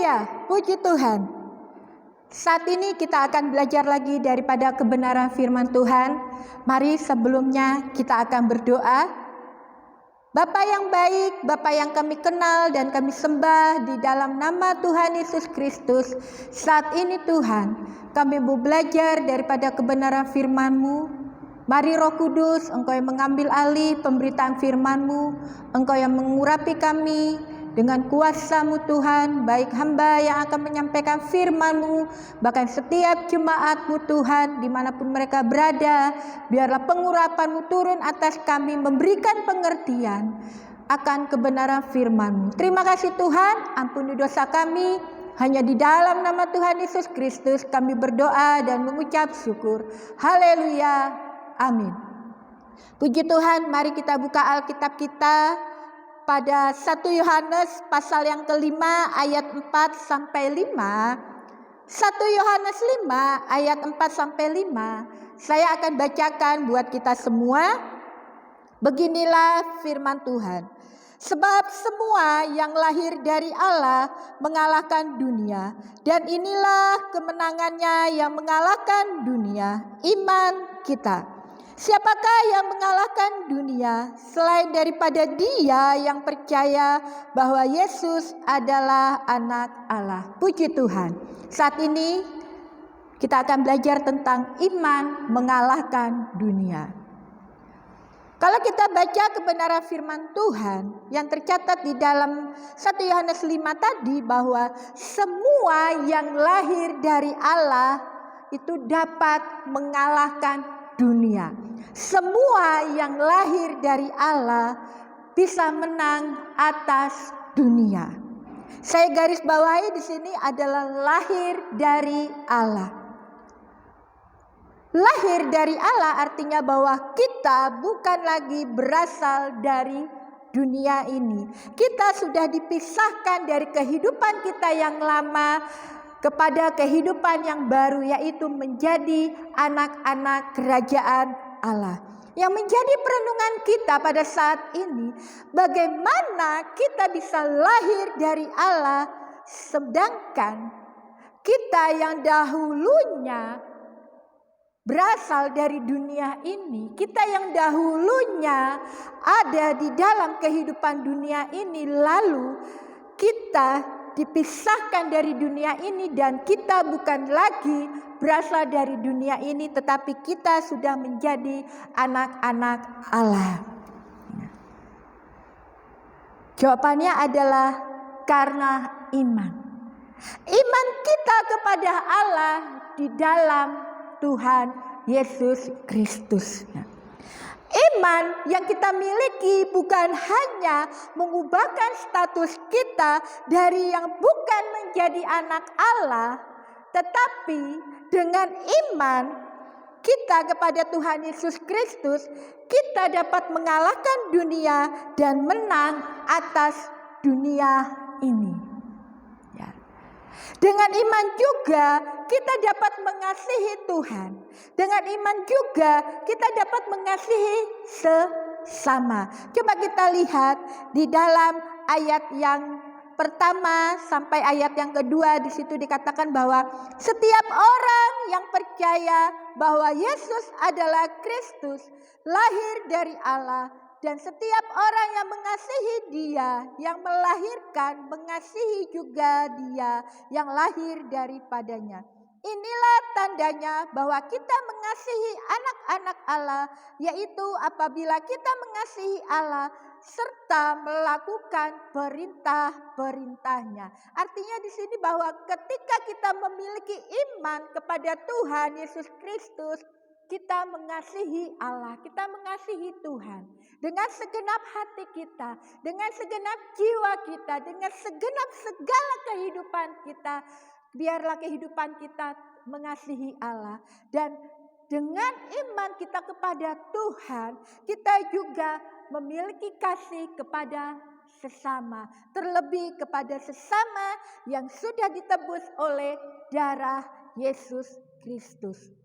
Haleluya, puji Tuhan. Saat ini kita akan belajar lagi daripada kebenaran firman Tuhan. Mari sebelumnya kita akan berdoa. Bapa yang baik, Bapa yang kami kenal dan kami sembah di dalam nama Tuhan Yesus Kristus. Saat ini Tuhan, kami mau belajar daripada kebenaran firman-Mu. Mari Roh Kudus, Engkau yang mengambil alih pemberitaan firman-Mu. Engkau yang mengurapi kami dengan kuasa-Mu Tuhan, baik hamba yang akan menyampaikan firman-Mu, bahkan setiap jemaat-Mu Tuhan, dimanapun mereka berada, biarlah pengurapan-Mu turun atas kami, memberikan pengertian akan kebenaran firman-Mu. Terima kasih Tuhan, ampuni dosa kami, hanya di dalam nama Tuhan Yesus Kristus kami berdoa dan mengucap syukur. Haleluya, amin. Puji Tuhan, mari kita buka Alkitab kita pada 1 Yohanes pasal yang kelima ayat 4 sampai 5. 1 Yohanes 5 ayat 4 sampai 5. Saya akan bacakan buat kita semua. Beginilah firman Tuhan. Sebab semua yang lahir dari Allah mengalahkan dunia, dan inilah kemenangannya yang mengalahkan dunia, iman kita. Siapakah yang mengalahkan dunia selain daripada dia yang percaya bahwa Yesus adalah anak Allah. Puji Tuhan. Saat ini kita akan belajar tentang iman mengalahkan dunia. Kalau kita baca kebenaran firman Tuhan yang tercatat di dalam 1 Yohanes 5 tadi, bahwa semua yang lahir dari Allah itu dapat mengalahkan dunia. Semua yang lahir dari Allah bisa menang atas dunia. Saya garis bawahi di sini adalah lahir dari Allah. Lahir dari Allah artinya bahwa kita bukan lagi berasal dari dunia ini. Kita sudah dipisahkan dari kehidupan kita yang lama kepada kehidupan yang baru, yaitu menjadi anak-anak kerajaan Allah. Yang menjadi perenungan kita pada saat ini, bagaimana kita bisa lahir dari Allah, sedangkan kita yang dahulunya berasal dari dunia ini, kita yang dahulunya ada di dalam kehidupan dunia ini, lalu kita dipisahkan dari dunia ini dan kita bukan lagi berasal dari dunia ini, tetapi kita sudah menjadi anak-anak Allah. Jawabannya adalah karena iman. Iman kita kepada Allah di dalam Tuhan Yesus Kristus. Iman yang kita miliki bukan hanya mengubahkan status kita dari yang bukan menjadi anak Allah, tetapi dengan iman kita kepada Tuhan Yesus Kristus, kita dapat mengalahkan dunia dan menang atas dunia ini. Dengan iman juga kita dapat mengasihi Tuhan. Dengan iman juga kita dapat mengasihi sesama. Coba kita lihat di dalam ayat yang pertama sampai ayat yang kedua, di situ dikatakan bahwa setiap orang yang percaya bahwa Yesus adalah Kristus, lahir dari Allah. Dan setiap orang yang mengasihi Dia, yang melahirkan, mengasihi juga Dia yang lahir daripadanya. Inilah tandanya bahwa kita mengasihi anak-anak Allah, yaitu apabila kita mengasihi Allah serta melakukan perintah-perintahnya. Artinya di sini bahwa ketika kita memiliki iman kepada Tuhan Yesus Kristus, kita mengasihi Allah, kita mengasihi Tuhan dengan segenap hati kita, dengan segenap jiwa kita, dengan segenap segala kehidupan kita. Biarlah kehidupan kita mengasihi Allah, dan dengan iman kita kepada Tuhan, kita juga memiliki kasih kepada sesama, terlebih kepada sesama yang sudah ditebus oleh darah Yesus Kristus.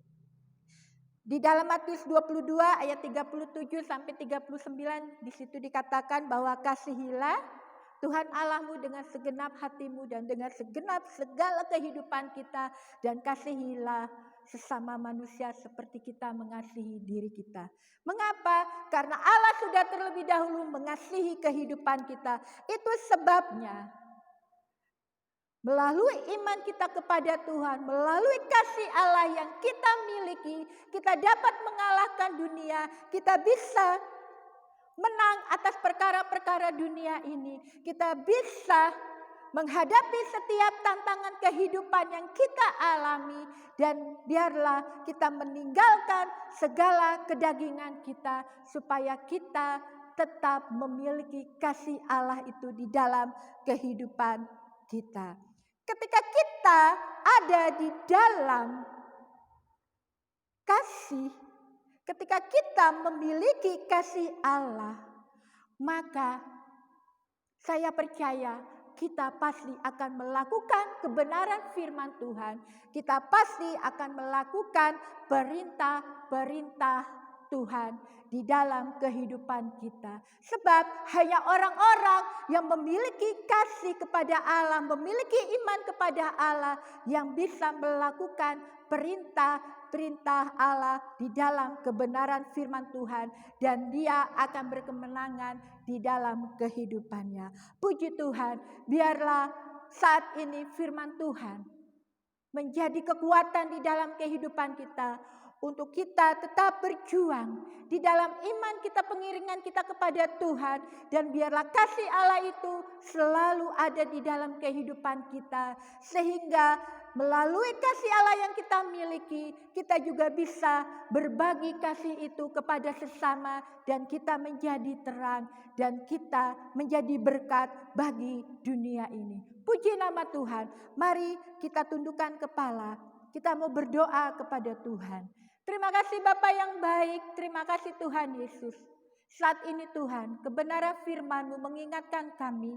Di dalam Matius 22 ayat 37 sampai 39, di situ dikatakan bahwa kasihilah Tuhan Allahmu dengan segenap hatimu dan dengan segenap segala kehidupan kita, dan kasihilah sesama manusia seperti kita mengasihi diri kita. Mengapa? Karena Allah sudah terlebih dahulu mengasihi kehidupan kita. Itu sebabnya melalui iman kita kepada Tuhan, melalui kasih Allah yang kita miliki, kita dapat mengalahkan dunia, kita bisa menang atas perkara-perkara dunia ini. Kita bisa menghadapi setiap tantangan kehidupan yang kita alami, dan biarlah kita meninggalkan segala kedagingan kita supaya kita tetap memiliki kasih Allah itu di dalam kehidupan kita. Ketika kita ada di dalam kasih, ketika kita memiliki kasih Allah, maka saya percaya kita pasti akan melakukan kebenaran firman Tuhan. Kita pasti akan melakukan perintah-perintah Tuhan di dalam kehidupan kita. Sebab hanya orang-orang yang memiliki kasih kepada Allah, memiliki iman kepada Allah, yang bisa melakukan perintah-perintah Allah di dalam kebenaran firman Tuhan, dan dia akan berkemenangan di dalam kehidupannya. Puji Tuhan, biarlah saat ini firman Tuhan menjadi kekuatan di dalam kehidupan kita, untuk kita tetap berjuang di dalam iman kita, pengiringan kita kepada Tuhan, dan biarlah kasih Allah itu selalu ada di dalam kehidupan kita, sehingga melalui kasih Allah yang kita miliki, kita juga bisa berbagi kasih itu kepada sesama, dan kita menjadi terang, dan kita menjadi berkat bagi dunia ini. Puji nama Tuhan. Mari kita tundukkan kepala, kita mau berdoa kepada Tuhan. Terima kasih Bapa yang baik, terima kasih Tuhan Yesus. Saat ini Tuhan, kebenaran firman-Mu mengingatkan kami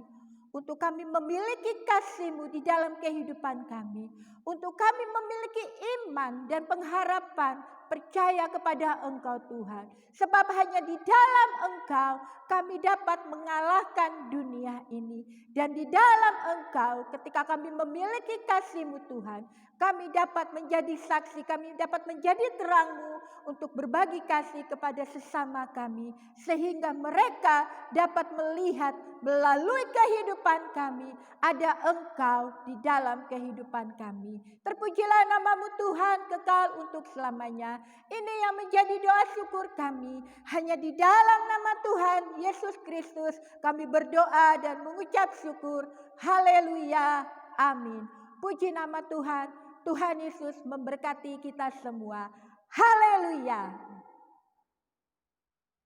untuk kami memiliki kasih-Mu di dalam kehidupan kami, untuk kami memiliki iman dan pengharapan, percaya kepada Engkau Tuhan. Sebab hanya di dalam Engkau kami dapat mengalahkan dunia ini. Dan di dalam Engkau, ketika kami memiliki kasih-Mu Tuhan, kami dapat menjadi saksi, kami dapat menjadi terang-Mu untuk berbagi kasih kepada sesama kami, sehingga mereka dapat melihat melalui kehidupan kami ada Engkau di dalam kehidupan kami. Terpujilah nama-Mu Tuhan kekal untuk selamanya. Ini yang menjadi doa syukur kami. Hanya di dalam nama Tuhan Yesus Kristus kami berdoa dan mengucap syukur. Haleluya. Amin. Puji nama Tuhan. Tuhan Yesus memberkati kita semua. Haleluya.